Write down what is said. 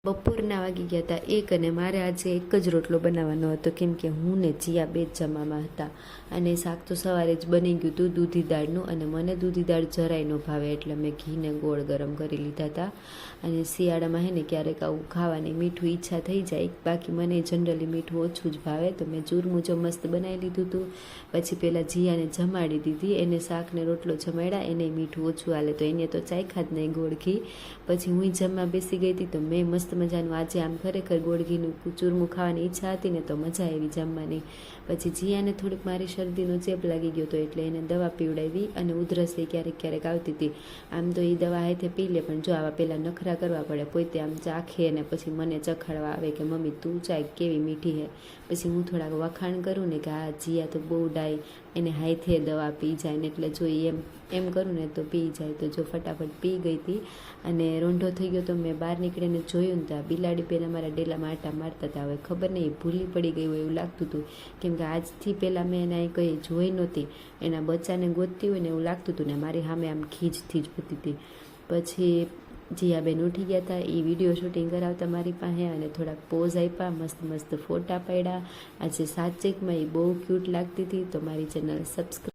બપોરના વાગી ગયા હતા 1 અને મારે આજે એક જ રોટલો બનાવવાનો હતો, કેમ કે હું ને જીયા બે જ જમવામાં હતા. અને શાક તો સવારે જ બની ગયું હતું દૂધી દાળનું, અને મને દૂધી દાળ જરાય ન ભાવે એટલે મેં ઘીને ગોળ ગરમ કરી લીધા હતા. અને શિયાળામાં હે ને ક્યારેક આવું ખાવાની મીઠું ઈચ્છા થઈ જાય, બાકી મને જનરલી મીઠું ઓછું જ ભાવે, તો મેં ચૂરમું મસ્ત બનાવી લીધું હતું. પછી પહેલાં જીયાને જમાડી દીધી, એને શાકને રોટલો જમાડ્યા, એને મીઠું ઓછું હાલે તો એને તો ચાખ્યા જ નહીં ગોળ ઘી. પછી હું જમવા બેસી ગઈ હતી, તો મેં મસ્ત મજાનું આજે આમ ખરેખર ગોળ ઘીનું ચૂરમું ખાવાની ઈચ્છા હતી ને, તો મજા આવી જમવાની. પછી જીયાને થોડીક મારી શરદીનો ચેપ લાગી ગયો હતો એટલે એને દવા પીવડાવી, અને ઉધરસ ક્યારેક ક્યારેક આવતી હતી. આમ તો એ દવા હાથે પી લે, પણ જો આવા પહેલાં નખરા કરવા પડે, પોતે આમ ચાખે ને પછી મને ચખાડવા આવે કે મમ્મી તું ચાય કેવી મીઠી હે. પછી હું થોડાક વખાણ કરું ને કે આ જીયા તો બહુ ડાય, એને હાથે દવા પી જાય ને, એટલે જો એમ કરું ને તો પી જાય. તો જો ફટાફટ પી ગઈ હતી અને રોંઢો થઈ ગયો. તો મેં બહાર નીકળીને જોયું ને તો આ બિલાડી પહેલાં મારા ડેલામાં આટા મારતા હતા. હવે ખબર નહીં ભૂલી પડી ગઈ હોય એવું લાગતું હતું, કેમ કે આજથી પહેલાં મેં એને કંઈ જોઈ નહોતી. એના બચ્ચાને ગોતતી હોય ને એવું લાગતું હતું, ને મારી સામે આમ ખીજથી જ હોતી હતી. પછી જીયાબેન ઉઠી ગયા હતા, એ વિડીયો શૂટિંગ કરાવતા મારી પાસે, અને થોડાક પોઝ આપ્યા, મસ્ત મસ્ત ફોટા પાડ્યા. આજે સાચેકમાં એ બહુ ક્યુટ લાગતી હતી. તો મારી ચેનલ સબસ્ક્રાઈબ